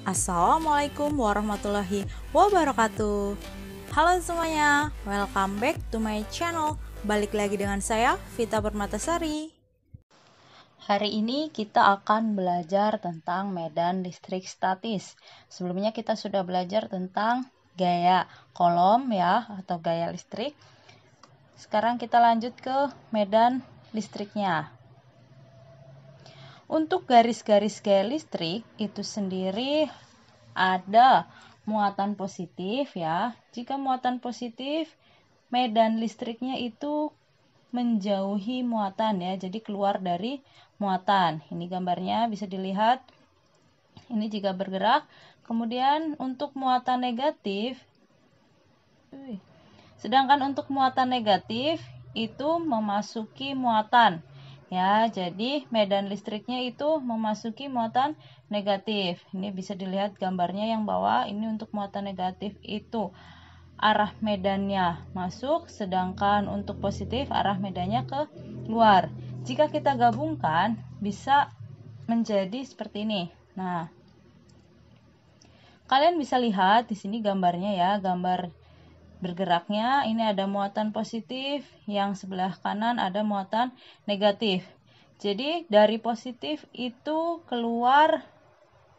Assalamualaikum warahmatullahi wabarakatuh. Halo semuanya, welcome back to my channel. Balik lagi dengan saya, Vita Permatasari. Hari ini kita akan belajar tentang medan listrik statis. Sebelumnya kita sudah belajar tentang gaya kolom ya, atau gaya listrik. Sekarang kita lanjut ke medan listriknya. Untuk garis-garis gaya listrik itu sendiri ada muatan positif ya. Jika muatan positif, medan listriknya itu menjauhi muatan ya. Jadi keluar dari muatan. Ini gambarnya bisa dilihat. Ini jika bergerak. Kemudian untuk muatan negatif, sedangkan untuk muatan negatif itu memasuki muatan. Ya, jadi medan listriknya itu memasuki muatan negatif. Ini bisa dilihat gambarnya yang bawah. Ini untuk muatan negatif itu arah medannya masuk, sedangkan untuk positif arah medannya ke luar. Jika kita gabungkan, bisa menjadi seperti ini. Nah, kalian bisa lihat di sini gambarnya ya, gambar bergeraknya. Ini ada muatan positif, yang sebelah kanan ada muatan negatif. Jadi dari positif itu keluar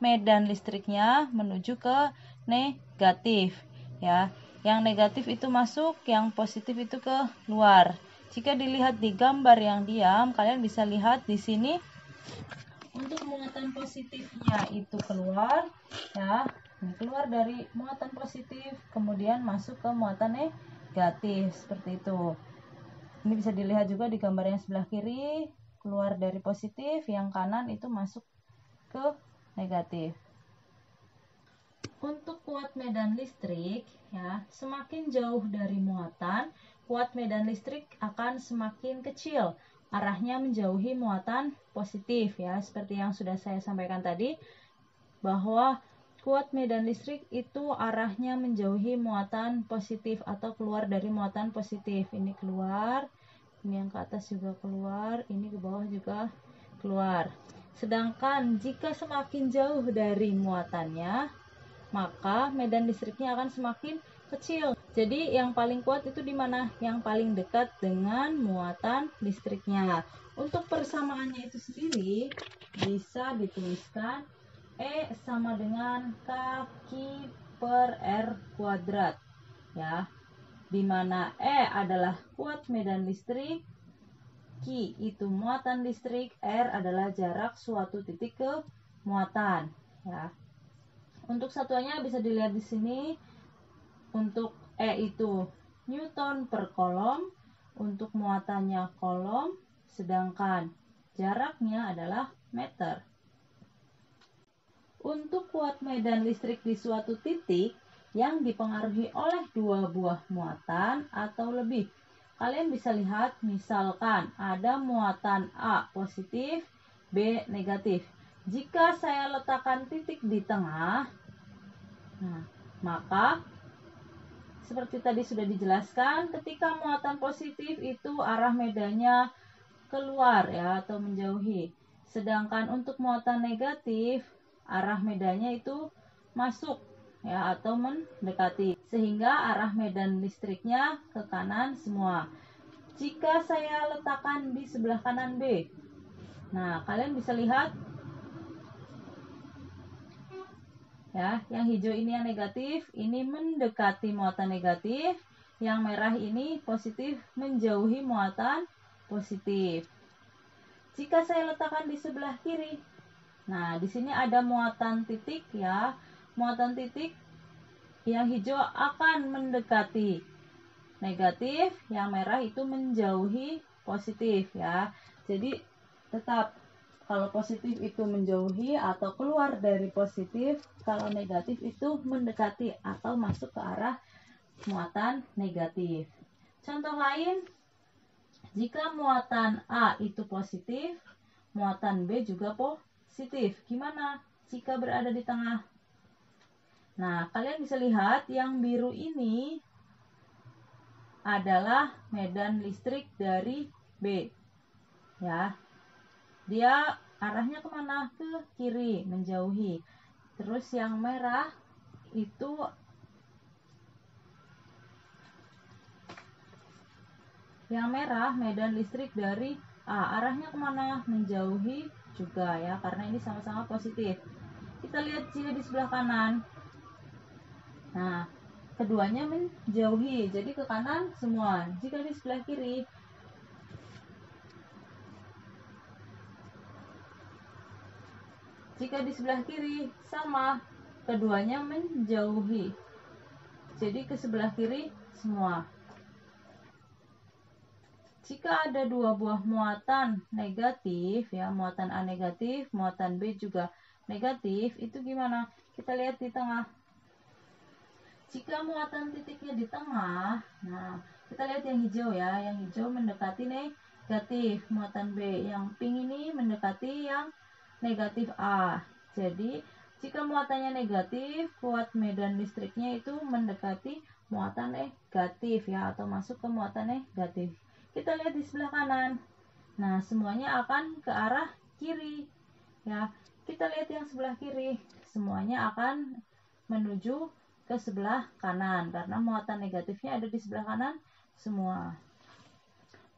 medan listriknya menuju ke negatif ya. Yang negatif itu masuk, yang positif itu ke luar. Jika dilihat di gambar yang diam, kalian bisa lihat di sini untuk muatan positifnya itu keluar ya. Keluar dari muatan positif, kemudian masuk ke muatan negatif, seperti itu. Ini bisa dilihat juga di gambar yang sebelah kiri, keluar dari positif, yang kanan itu masuk ke negatif. Untuk kuat medan listrik ya, semakin jauh dari muatan, kuat medan listrik akan semakin kecil. Arahnya menjauhi muatan positif ya, seperti yang sudah saya sampaikan tadi, bahwa kuat medan listrik itu arahnya menjauhi muatan positif atau keluar dari muatan positif. Ini keluar, ini yang ke atas juga keluar, ini ke bawah juga keluar. Sedangkan jika semakin jauh dari muatannya, maka medan listriknya akan semakin kecil. Jadi yang paling kuat itu di mana? Yang paling dekat dengan muatan listriknya. Untuk persamaannya itu sendiri bisa dituliskan E sama dengan K per R kuadrat ya. Di mana E adalah kuat medan listrik, Q itu muatan listrik, R adalah jarak suatu titik ke muatan ya. Untuk satuannya bisa dilihat di sini. Untuk E itu Newton per kolom, untuk muatannya kolom, sedangkan jaraknya adalah meter. Untuk kuat medan listrik di suatu titik yang dipengaruhi oleh dua buah muatan atau lebih. Kalian bisa lihat misalkan ada muatan A positif, B negatif. Jika saya letakkan titik di tengah, maka seperti tadi sudah dijelaskan, ketika muatan positif itu arah medannya keluar ya, atau menjauhi. Sedangkan untuk muatan negatif, arah medannya itu masuk ya, atau mendekati. Sehingga arah medan listriknya ke kanan semua. Jika saya letakkan di sebelah kanan B, nah kalian bisa lihat ya, yang hijau ini yang negatif, ini mendekati muatan negatif, yang merah ini positif menjauhi muatan positif. Jika saya letakkan di sebelah kiri, nah di sini ada muatan titik ya, muatan titik yang hijau akan mendekati negatif, yang merah itu menjauhi positif ya. Jadi tetap kalau positif itu menjauhi atau keluar dari positif, kalau negatif itu mendekati atau masuk ke arah muatan negatif. Contoh lain, jika muatan A itu positif, muatan B juga positif. Gimana jika berada di tengah? Nah, kalian bisa lihat yang biru ini adalah medan listrik dari B. Ya, dia arahnya kemana? Ke kiri, menjauhi. Terus yang merah itu medan listrik dari A. Arahnya kemana? Menjauhi juga ya, karena ini sama-sama positif. Kita lihat jika di sebelah kanan. Nah, keduanya menjauhi, jadi ke kanan semua. Jika di sebelah kiri, sama, keduanya menjauhi, jadi ke sebelah kiri semua. Jika ada dua buah muatan negatif ya, muatan A negatif, muatan B juga negatif, itu gimana? Kita lihat di tengah. Jika muatan titiknya di tengah, nah kita lihat yang hijau ya, yang hijau mendekati negatif muatan B, yang pink ini mendekati yang negatif A. Jadi jika muatannya negatif, kuat medan listriknya itu mendekati muatan negatif ya, atau masuk ke muatan negatif. Kita lihat di sebelah kanan. Nah, semuanya akan ke arah kiri ya. Kita lihat yang sebelah kiri, semuanya akan menuju ke sebelah kanan karena muatan negatifnya ada di sebelah kanan semua.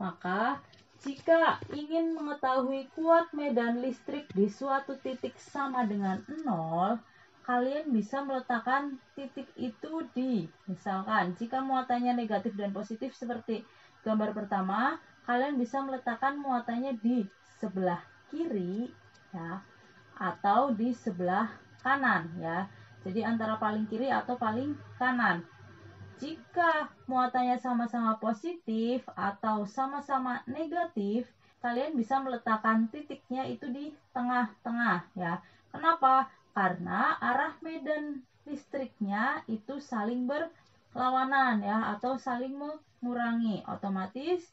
Maka jika ingin mengetahui kuat medan listrik di suatu titik sama dengan 0, kalian bisa meletakkan titik itu di, misalkan jika muatannya negatif dan positif seperti gambar pertama, kalian bisa meletakkan muatannya di sebelah kiri ya, atau di sebelah kanan ya. Jadi antara paling kiri atau paling kanan. Jika muatannya sama-sama positif atau sama-sama negatif, kalian bisa meletakkan titiknya itu di tengah-tengah ya. Kenapa? Karena arah medan listriknya itu saling berlawanan ya, atau saling mengurangi. Otomatis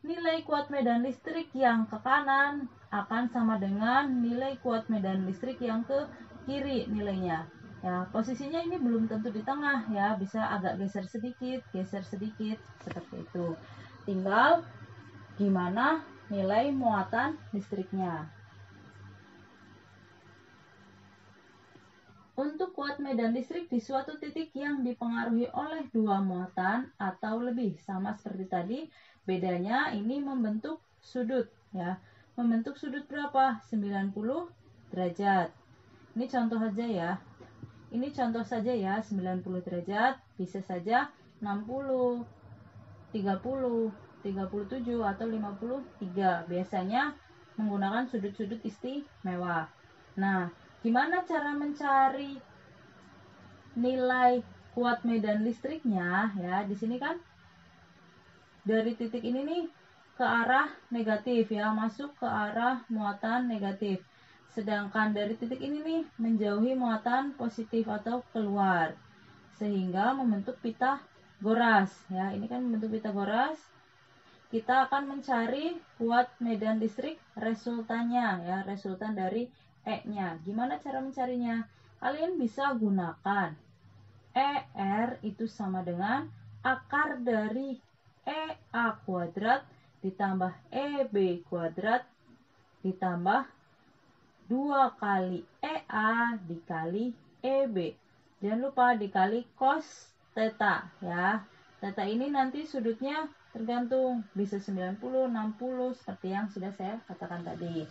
nilai kuat medan listrik yang ke kanan akan sama dengan nilai kuat medan listrik yang ke kiri nilainya. Ya, posisinya ini belum tentu di tengah ya, bisa agak geser sedikit seperti itu. Tinggal gimana nilai muatan listriknya. Untuk kuat medan listrik di suatu titik yang dipengaruhi oleh dua muatan atau lebih, sama seperti tadi, bedanya ini membentuk sudut ya. Membentuk sudut berapa? 90 derajat. Ini contoh aja ya. Ini contoh saja ya, 90 derajat, bisa saja 60, 30, 37 atau 53. Biasanya menggunakan sudut-sudut istimewa. Nah, gimana cara mencari nilai kuat medan listriknya ya? Di sini kan dari titik ini nih ke arah negatif ya, masuk ke arah muatan negatif. Sedangkan dari titik ini nih menjauhi muatan positif atau keluar, sehingga membentuk Pitagoras ya. Ini kan membentuk Pitagoras. Kita akan mencari kuat medan listrik resultannya ya, resultan dari E-nya. Gimana cara mencarinya? Kalian bisa gunakan ER itu sama dengan akar dari EA kuadrat ditambah EB kuadrat ditambah 2 kali EA dikali EB. Jangan lupa dikali cos theta ya. Theta ini nanti sudutnya tergantung, bisa 90, 60 seperti yang sudah saya katakan tadi.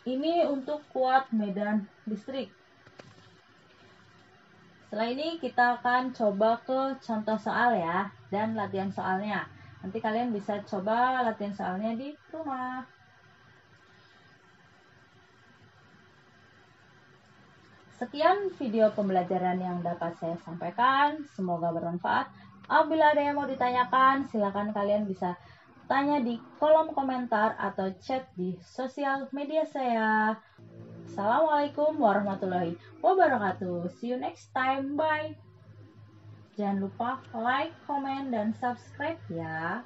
Ini untuk kuat medan listrik. Setelah ini kita akan coba ke contoh soal ya, dan latihan soalnya. Nanti kalian bisa coba latihan soalnya di rumah. Sekian video pembelajaran yang dapat saya sampaikan, semoga bermanfaat. Apabila ada yang mau ditanyakan, silakan kalian bisa tanya di kolom komentar atau chat di sosial media saya. Assalamualaikum warahmatullahi wabarakatuh. See you next time. Bye. Jangan lupa like, comment, dan subscribe ya.